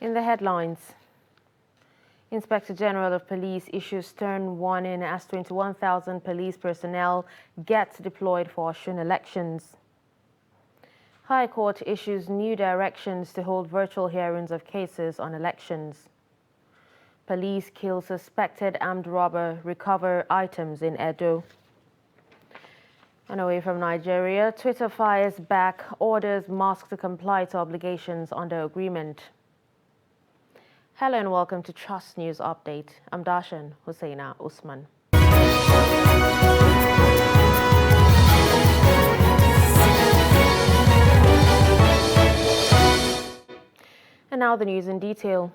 In the headlines, Inspector General of Police issues stern warning as 21,000 police personnel get deployed for Osun elections. High Court issues new directions to hold virtual hearings of cases on elections. Police kill suspected armed robber, recover items in Edo. And away from Nigeria, Twitter fires back, orders Musk to comply to obligations under agreement. Hello and welcome to Trust News Update. I'm Darshan Hussaina Usman. And now the news in detail.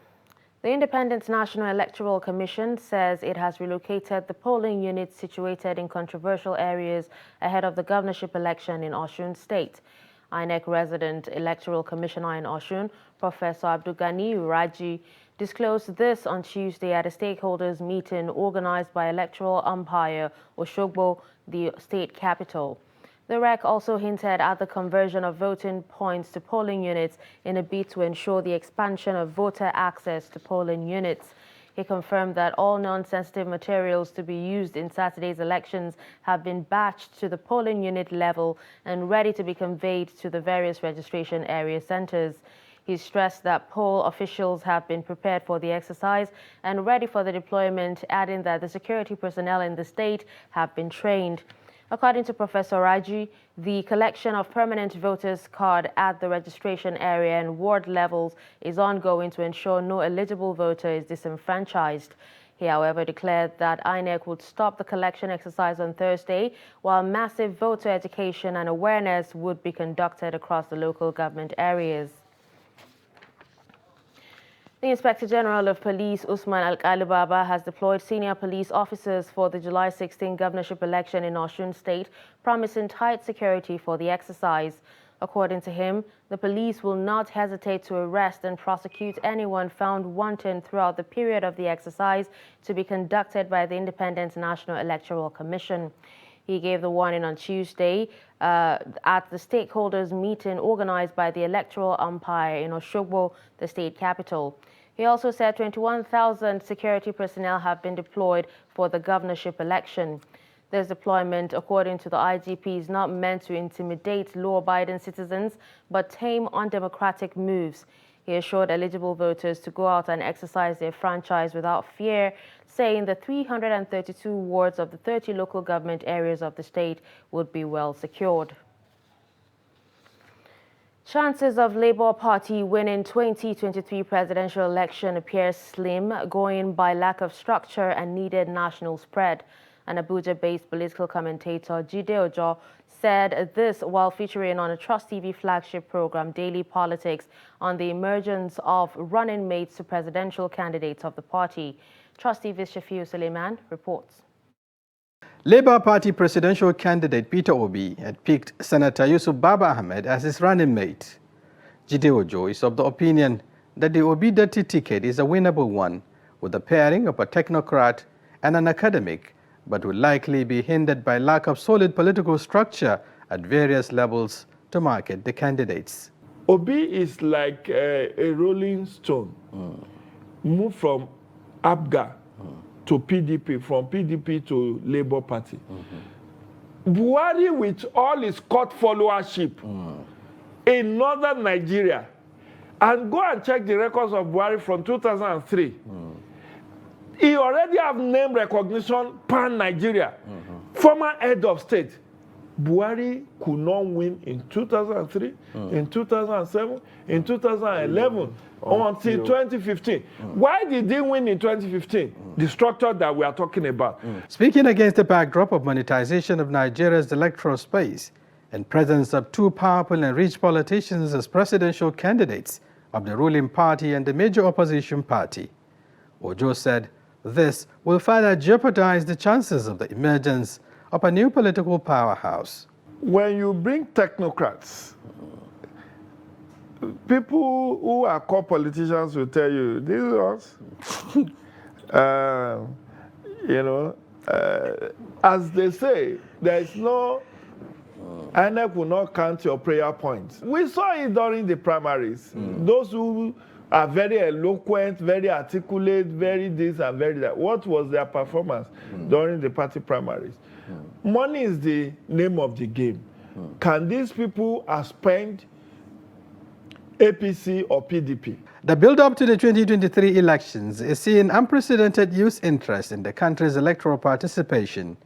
The Independent National Electoral Commission says it has relocated the polling units situated in controversial areas ahead of the governorship election in Osun State. INEC resident Electoral Commissioner in Osun, Professor Abdulgani Raji, disclosed this on Tuesday at a stakeholders meeting organized by Electoral Umpire Oshogbo, the state capital. The REC also hinted at the conversion of voting points to polling units in a bid to ensure the expansion of voter access to polling units. He confirmed that all non-sensitive materials to be used in Saturday's elections have been batched to the polling unit level and ready to be conveyed to the various registration area centers. He stressed that poll officials have been prepared for the exercise and ready for the deployment, adding that the security personnel in the state have been trained. According to Professor Raji, the collection of permanent voters' card at the registration area and ward levels is ongoing to ensure no eligible voter is disenfranchised. He, however, declared that INEC would stop the collection exercise on Thursday, while massive voter education and awareness would be conducted across the local government areas. The Inspector General of Police, Usman Al-Kalibaba, has deployed senior police officers for the July 16 governorship election in Osun State, promising tight security for the exercise. According to him, the police will not hesitate to arrest and prosecute anyone found wanting throughout the period of the exercise to be conducted by the Independent National Electoral Commission. He gave the warning on Tuesday at the stakeholders meeting organized by the Electoral Umpire in Oshogbo, the state capital. He also said 21,000 security personnel have been deployed for the governorship election. This deployment, according to the IGP, is not meant to intimidate law-abiding citizens, but tame undemocratic moves. He assured eligible voters to go out and exercise their franchise without fear, saying the 332 wards of the 30 local government areas of the state would be well secured. Chances of Labour Party winning 2023 presidential election appear slim, going by lack of structure and needed national spread. An Abuja-based political commentator, Jide Ojo, said this while featuring on a Trust TV flagship program, Daily Politics, on the emergence of running mates to presidential candidates of the party. Trust TV's Shafiu Suleiman reports. Labour Party presidential candidate Peter Obi had picked Senator Yusuf Baba Ahmed as his running mate. Jide Ojo is of the opinion that the Obi-Datti ticket is a winnable one, with the pairing of a technocrat and an academic, but will likely be hindered by lack of solid political structure at various levels to market the candidates. Obi is like a rolling stone, moved from APGA to PDP, from PDP to Labour Party. Buhari, with all his court followership in northern Nigeria, and go and check the records of Buhari from 2003, he already have name recognition pan-Nigeria. Former head of state. Buhari could not win in 2003, in 2007, in 2011, until 2015. Why did he win in 2015? The structure that we are talking about. Speaking against the backdrop of monetization of Nigeria's electoral space and presence of two powerful and rich politicians as presidential candidates of the ruling party and the major opposition party, Ojo said this will further jeopardize the chances of the emergence of a new political powerhouse. When you bring technocrats, people who are called politicians will tell you, this is us. As they say, there is no, INEC will not count your prayer points. We saw it during the primaries. Those who are very eloquent, very articulate, very this and very that. What was their performance during the party primaries? Money is the name of the game. Can these people spend APC or PDP? The build-up to the 2023 elections is seeing unprecedented youth interest in the country's electoral participation,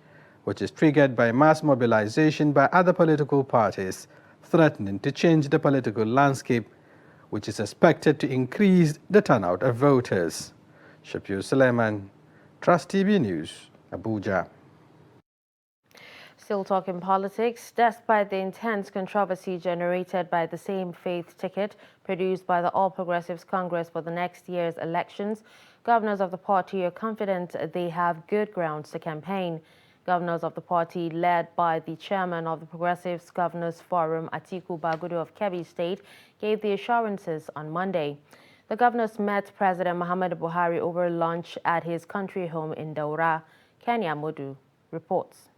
which is triggered by mass mobilization by other political parties, threatening to change the political landscape, which is expected to increase the turnout of voters. Shapir Suleiman, Trust TV News, Abuja. Still talking politics, despite the intense controversy generated by the same faith ticket produced by the All Progressives Congress for the next year's elections, governors of the party are confident they have good grounds to campaign. Governors of the party, led by the chairman of the Progressives Governors Forum, Atiku Bagudu of Kebbi State, gave the assurances on Monday. The governors met President Muhammadu Buhari over lunch at his country home in Daura. Kenya Modu reports.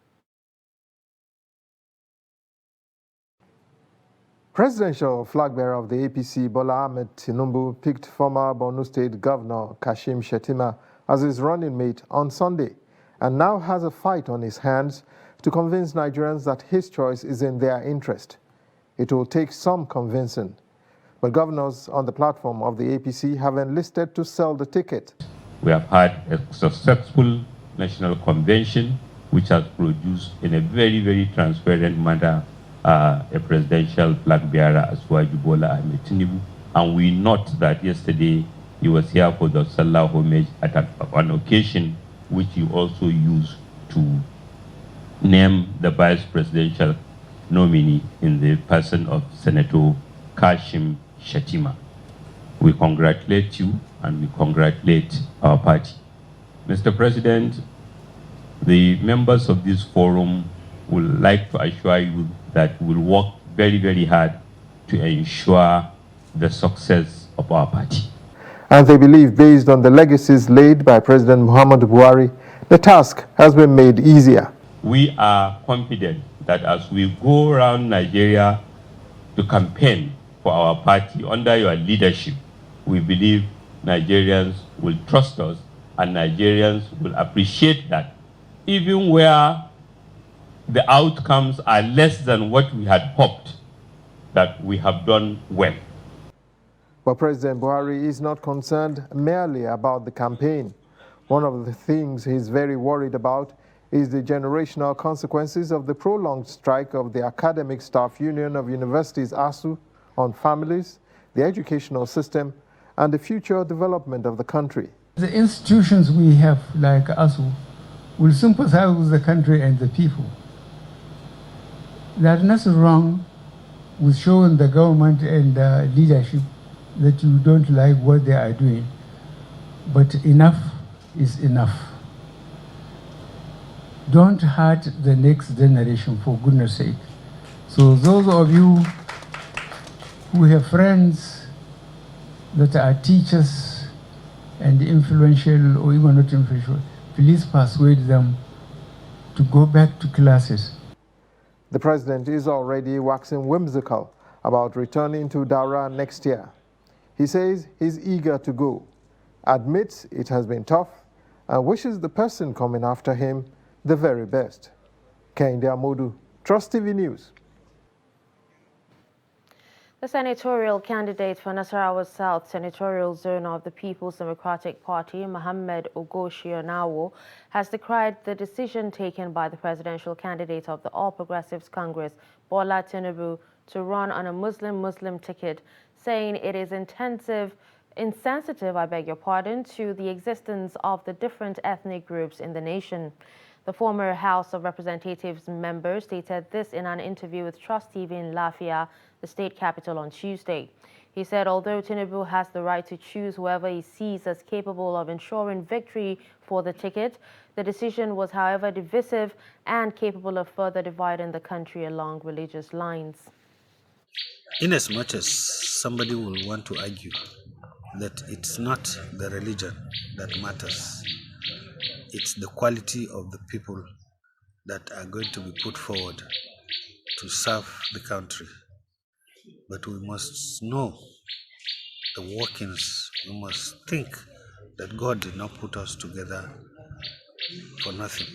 Presidential flag bearer of the APC, Bola Ahmed Tinubu, picked former Borno State Governor Kashim Shettima as his running mate on Sunday, and now has a fight on his hands to convince Nigerians that his choice is in their interest. It will take some convincing, but governors on the platform of the APC have enlisted to sell the ticket. We have had a successful national convention which has produced in a very, very transparent manner a presidential flag bearer as Bola Ahmed Tinubu. And we note that yesterday he was here for the Salah homage at an occasion which he also used to name the vice presidential nominee in the person of Senator Kashim Shettima. We congratulate you and we congratulate our party. Mr. President, the members of this forum would like to assure you that we will work very, very hard to ensure the success of our party. And they believe, based on the legacies laid by President Muhammadu Buhari, the task has been made easier. We are confident that as we go around Nigeria to campaign for our party under your leadership, we believe Nigerians will trust us and Nigerians will appreciate that, even where the outcomes are less than what we had hoped, that we have done well. But President Buhari is not concerned merely about the campaign. One of the things he's very worried about is the generational consequences of the prolonged strike of the Academic Staff Union of Universities, ASU, on families, the educational system, and the future development of the country. The institutions we have, like ASU, will sympathize with the country and the people. There's nothing wrong with showing the government and the leadership that you don't like what they are doing. But enough is enough. Don't hurt the next generation, for goodness sake. So those of you who have friends that are teachers and influential or even not influential, please persuade them to go back to classes. The president is already waxing whimsical about returning to Daura next year. He says he's eager to go, admits it has been tough, and wishes the person coming after him the very best. Kehinde Amodu, Trust TV News. The senatorial candidate for Nasarawa South Senatorial Zone of the People's Democratic Party, Mohammed Ogoshionawo, has decried the decision taken by the presidential candidate of the All Progressives Congress, Bola Tinubu, to run on a Muslim ticket, saying it is insensitive, to the existence of the different ethnic groups in the nation. The former House of Representatives member stated this in an interview with Trust TV in Lafia, the state capital, on Tuesday. He said although Tinubu has the right to choose whoever he sees as capable of ensuring victory for the ticket, the decision was, however, divisive and capable of further dividing the country along religious lines. Inasmuch as somebody will want to argue that it's not the religion that matters, it's the quality of the people that are going to be put forward to serve the country. But we must know the workings, we must think that God did not put us together for nothing.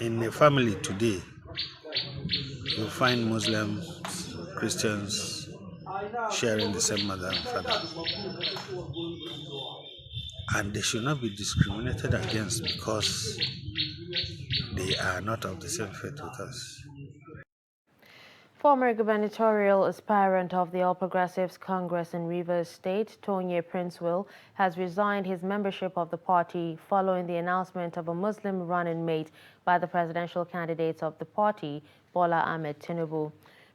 In a family today, you find Muslims, Christians sharing the same mother and father. And they should not be discriminated against because they are not of the same faith with us. Former gubernatorial aspirant of the All Progressives Congress in Rivers State, Tonye Princewill, has resigned his membership of the party following the announcement of a Muslim running mate by the presidential candidates of the party, Bola Ahmed Tinubu.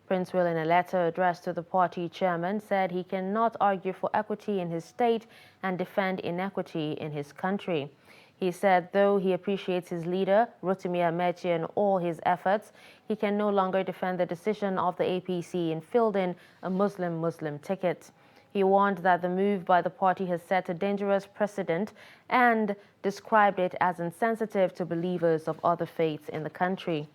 Princewill, in a letter addressed to the party chairman, said he cannot argue for equity in his state and defend inequity in his country. He said though he appreciates his leader, Rotimi Amechi, and all his efforts, he can no longer defend the decision of the APC in fielding a Muslim ticket. He warned that the move by the party has set a dangerous precedent and described it as insensitive to believers of other faiths in the country.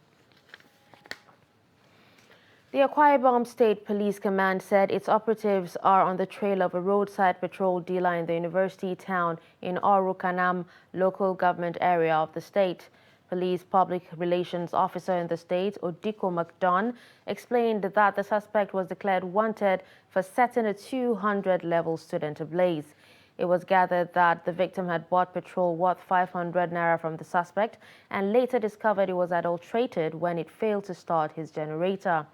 The Akwa Ibom State Police Command said its operatives are on the trail of a roadside patrol dealer in the university town in Oru Kanam local government area of the state. Police Public Relations Officer in the state, Odiko McDon, explained that the suspect was declared wanted for setting a 200-level student ablaze. It was gathered that the victim had bought petrol worth 500 naira from the suspect and later discovered it was adulterated when it failed to start his generator.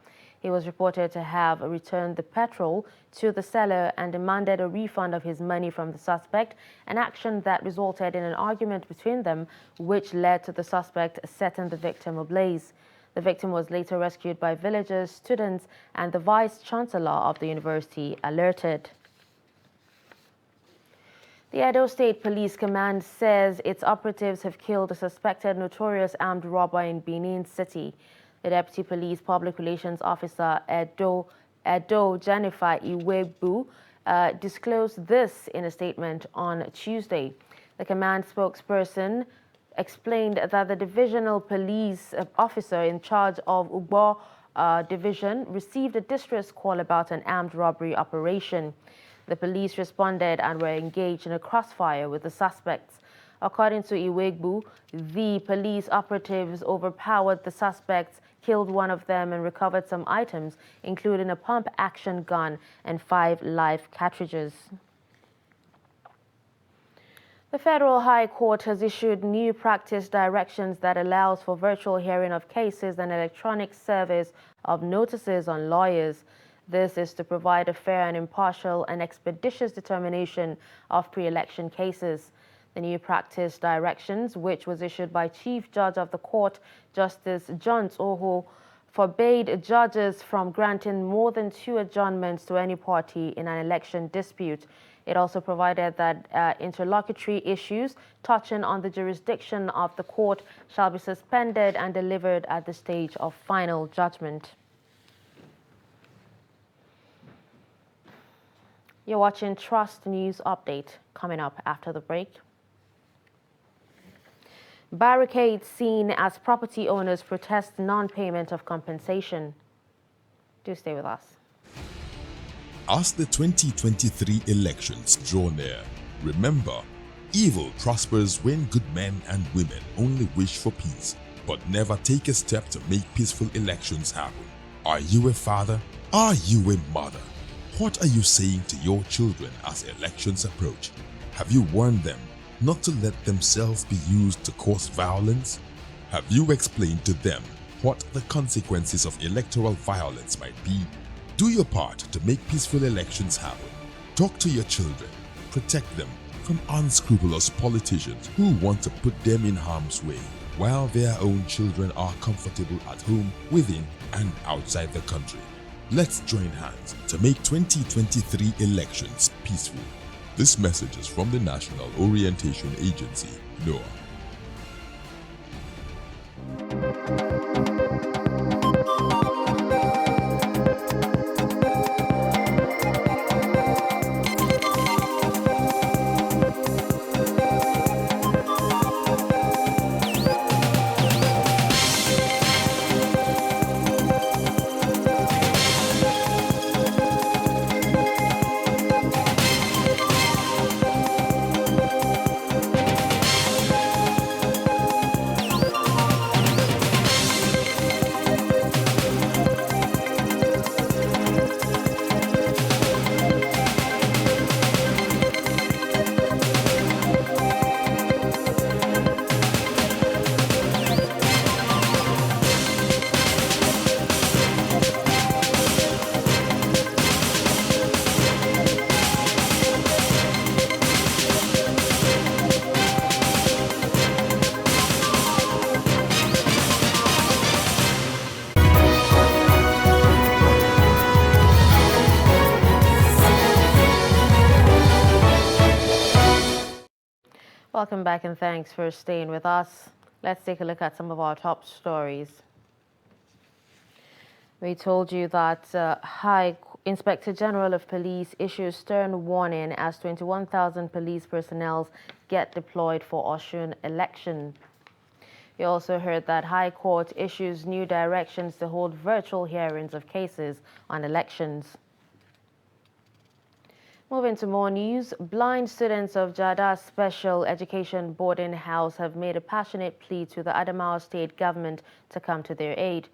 He was reported to have returned the petrol to the seller and demanded a refund of his money from the suspect, an action that resulted in an argument between them, which led to the suspect setting the victim ablaze. The victim was later rescued by villagers, students, and the vice-chancellor of the university alerted. The Edo State Police Command says its operatives have killed a suspected notorious armed robber in Benin City. The Deputy Police Public Relations Officer, Edo Jennifer Iwegbu, disclosed this in a statement on Tuesday. The command spokesperson explained that the divisional police officer in charge of Ugbo division received a distress call about an armed robbery operation. The police responded and were engaged in a crossfire with the suspects. According to Iwegbu, the police operatives overpowered the suspects, killed one of them, and recovered some items, including a pump-action gun and 5 live cartridges. The Federal High Court has issued new practice directions that allows for virtual hearing of cases and electronic service of notices on lawyers. This is to provide a fair and impartial and expeditious determination of pre-election cases. The new practice directions, which was issued by Chief Judge of the Court, Justice John Oho, forbade judges from granting more than 2 adjournments to any party in an election dispute. It also provided that interlocutory issues touching on the jurisdiction of the court shall be suspended and delivered at the stage of final judgment. You're watching Trust News Update, coming up after the break. Barricades seen as property owners protest non-payment of compensation. Do stay with us. As the 2023 elections draw near, remember, evil prospers when good men and women only wish for peace, but never take a step to make peaceful elections happen. Are you a father? Are you a mother? What are you saying to your children as elections approach? Have you warned them not to let themselves be used to cause violence? Have you explained to them what the consequences of electoral violence might be? Do your part to make peaceful elections happen. Talk to your children. Protect them from unscrupulous politicians who want to put them in harm's way, while their own children are comfortable at home, within and outside the country. Let's join hands to make 2023 elections peaceful. This message is from the National Orientation Agency, NOAA. Welcome back and thanks for staying with us. Let's take a look at some of our top stories. We told you that High Inspector General of Police issues stern warning as 21,000 police personnel get deployed for Osun election. You also heard that High Court issues new directions to hold virtual hearings of cases on elections. Moving to more news, blind students of Jada Special Education Boarding House have made a passionate plea to the Adamawa State government to come to their aid.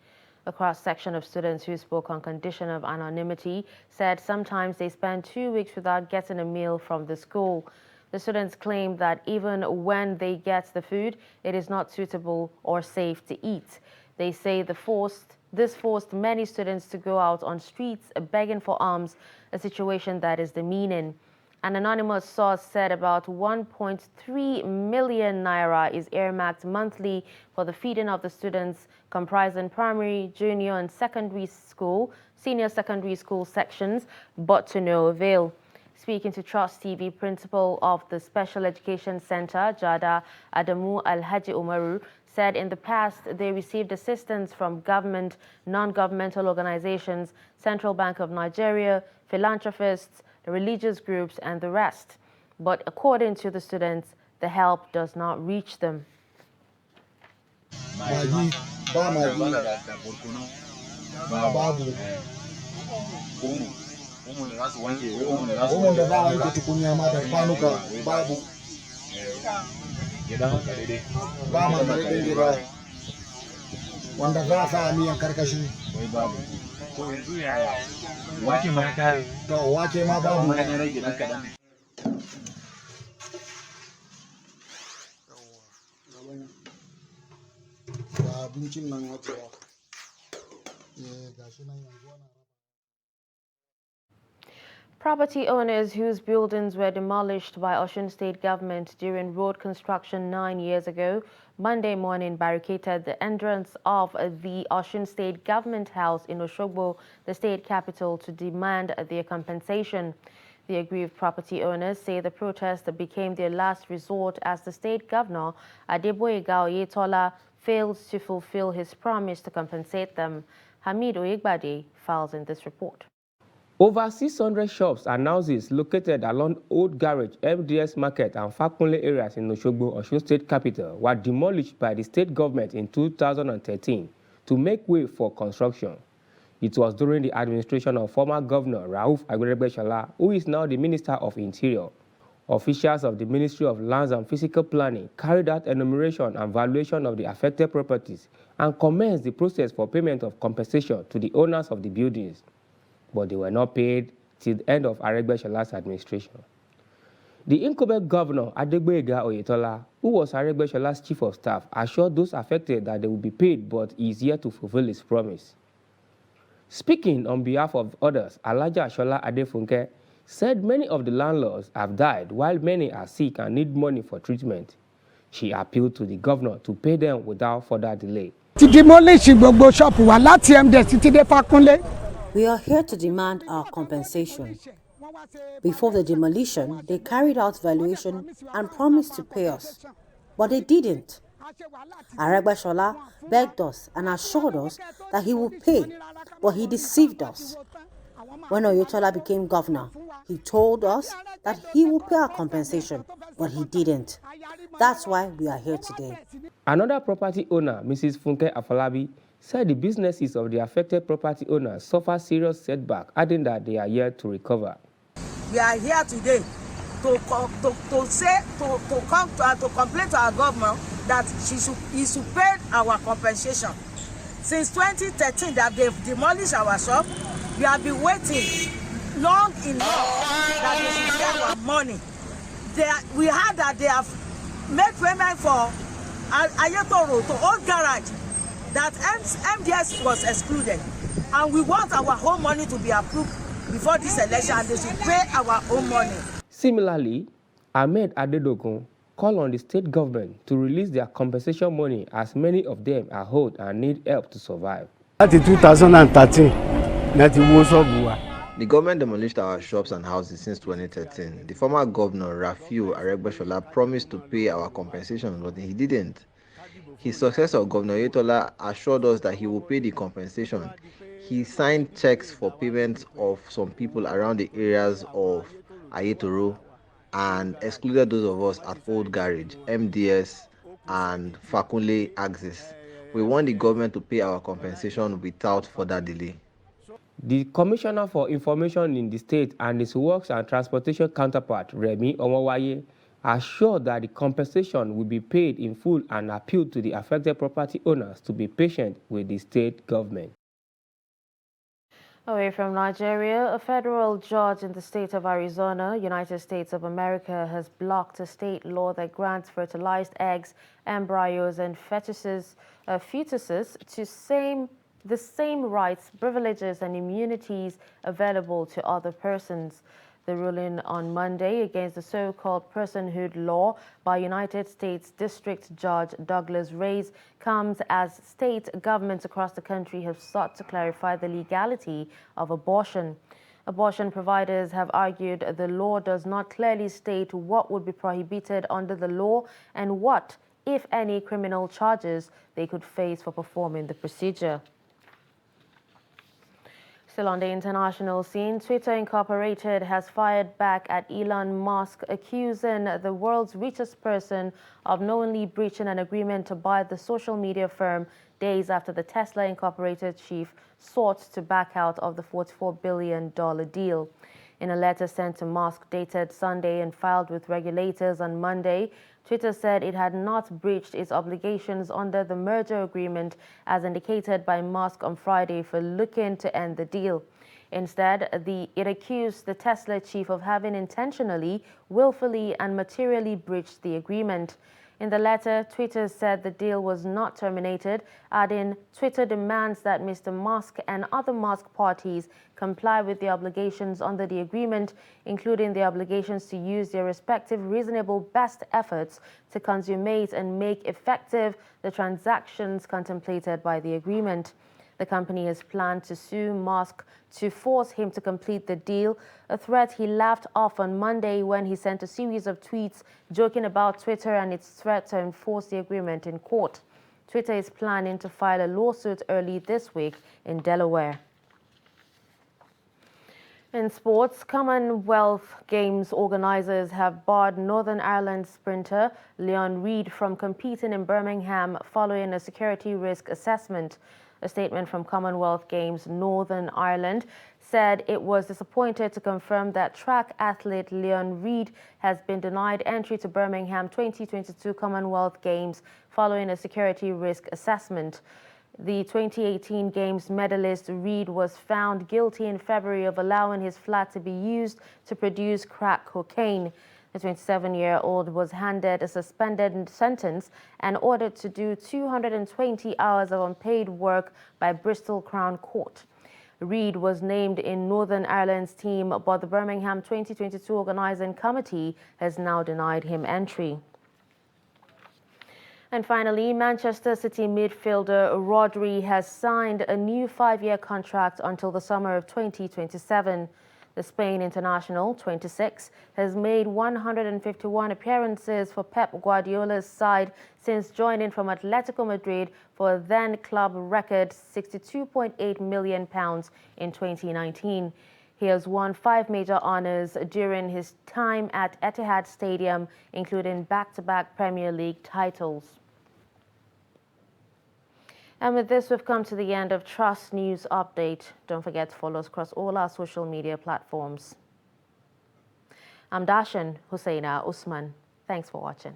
A cross-section of students who spoke on condition of anonymity said sometimes they spend 2 weeks without getting a meal from the school. The students claim that even when they get the food, it is not suitable or safe to eat. They say this forced many students to go out on streets begging for alms, a situation that is demeaning. An anonymous source said about 1.3 million naira is earmarked monthly for the feeding of the students, comprising primary, junior and secondary school, senior secondary school sections, but to no avail. Speaking to Trust TV, principal of the Special Education Center, Jada Adamu Alhaji Umaru, said in the past they received assistance from government, non-governmental organizations, Central Bank of Nigeria, philanthropists, the religious groups, and the rest. But according to the students, the help does not reach them. Property owners whose buildings were demolished by Osun State government during road construction 9 years ago, Monday morning barricaded the entrance of the Osun State government house in Osogbo, the state capital, to demand their compensation. The aggrieved property owners say the protest became their last resort as the state governor, Adeboyega Oyetola, failed to fulfill his promise to compensate them. Hamid Oyegbade files in this report. Over 600 shops and houses located along Old Garage, MDS Market and Fakunle areas in Osogbo, Osun State capital, were demolished by the state government in 2013 to make way for construction. It was during the administration of former Governor Rauf Agberegbe-Shola, who is now the Minister of Interior. Officials of the Ministry of Lands and Physical Planning carried out enumeration and valuation of the affected properties and commenced the process for payment of compensation to the owners of the buildings, but they were not paid till the end of Agberegbe-Shola's administration. The incumbent governor, Adeboyega Oyetola, who was Agberegbe-Shola's chief of staff, assured those affected that they would be paid, but he is yet to fulfill his promise. Speaking on behalf of others, Alhaja Shola Adefunke said many of the landlords have died while many are sick and need money for treatment. She appealed to the governor to pay them without further delay. We are here to demand our compensation. Before the demolition, they carried out valuation and promised to pay us, but they didn't. Agberegbe-Shola begged us and assured us that he would pay, but he deceived us. When Oyetola became governor, he told us that he would pay our compensation, but he didn't. That's why we are here today. Another property owner, Mrs. Funke Afolabi, said the businesses of the affected property owners suffer serious setback, adding that they are yet to recover. We are here today to complain to our government that he should pay our compensation. Since 2013 that they've demolished our shop, we have been waiting long enough that they should pay our money. We heard that they have made payment for Ayetoro to Old Garage, that MDS was excluded, and we want our whole money to be approved before this election, and they should pay our own money. Similarly, Ahmed Adedogun called on the state government to release their compensation money, as many of them are old and need help to survive. That is 2013, that was The government demolished our shops and houses since 2013. The former governor, Rafiu Aregbesola, promised to pay our compensation, but he didn't. His successor, Governor Yetola, assured us that he will pay the compensation. He signed checks for payment of some people around the areas of Ayetoro and excluded those of us at Old Garage, MDS, and Fakunle Axis. We want the government to pay our compensation without further delay. The Commissioner for Information in the state and his Works and Transportation counterpart, Remi Omowaye, assured that the compensation will be paid in full and appealed to the affected property owners to be patient with the state government. Away from Nigeria, a federal judge in the state of Arizona, United States of America, has blocked a state law that grants fertilized eggs, embryos, and fetuses to the same rights, privileges, and immunities available to other persons. The ruling on Monday against the so-called personhood law by United States District Judge Douglas Reyes comes as state governments across the country have sought to clarify the legality of abortion. Abortion providers have argued the law does not clearly state what would be prohibited under the law and what, if any, criminal charges they could face for performing the procedure. Still on the international scene, Twitter Incorporated has fired back at Elon Musk, accusing the world's richest person of knowingly breaching an agreement to buy the social media firm days after the Tesla Incorporated chief sought to back out of the $44 billion deal. In a letter sent to Musk dated Sunday and filed with regulators on Monday, Twitter said it had not breached its obligations under the merger agreement as indicated by Musk on Friday for looking to end the deal. Instead, it accused the Tesla chief of having intentionally, willfully, and materially breached the agreement. In the letter, Twitter said the deal was not terminated, adding, Twitter demands that Mr. Musk and other Musk parties comply with the obligations under the agreement, including the obligations to use their respective reasonable best efforts to consummate and make effective the transactions contemplated by the agreement. The company has planned to sue Musk to force him to complete the deal, a threat he laughed off on Monday when he sent a series of tweets joking about Twitter and its threat to enforce the agreement in court. Twitter is planning to file a lawsuit early this week in Delaware. In sports, Commonwealth Games organizers have barred Northern Ireland sprinter Leon Reid from competing in Birmingham following a security risk assessment. A statement from Commonwealth Games Northern Ireland said it was disappointed to confirm that track athlete Leon Reid has been denied entry to Birmingham 2022 Commonwealth Games following a security risk assessment. The 2018 Games medalist Reid was found guilty in February of allowing his flat to be used to produce crack cocaine. The 27-year-old was handed a suspended sentence and ordered to do 220 hours of unpaid work by Bristol Crown Court. Reid was named in Northern Ireland's team, but the Birmingham 2022 organizing committee has now denied him entry. And finally, Manchester City midfielder Rodri has signed a new 5-year contract until the summer of 2027. The Spain international, 26, has made 151 appearances for Pep Guardiola's side since joining from Atletico Madrid for a then-club record £62.8 million in 2019. He has won 5 major honours during his time at Etihad Stadium, including back-to-back Premier League titles. And with this, we've come to the end of Trust News Update. Don't forget to follow us across all our social media platforms. I'm Dashan Hussaina Usman. Thanks for watching.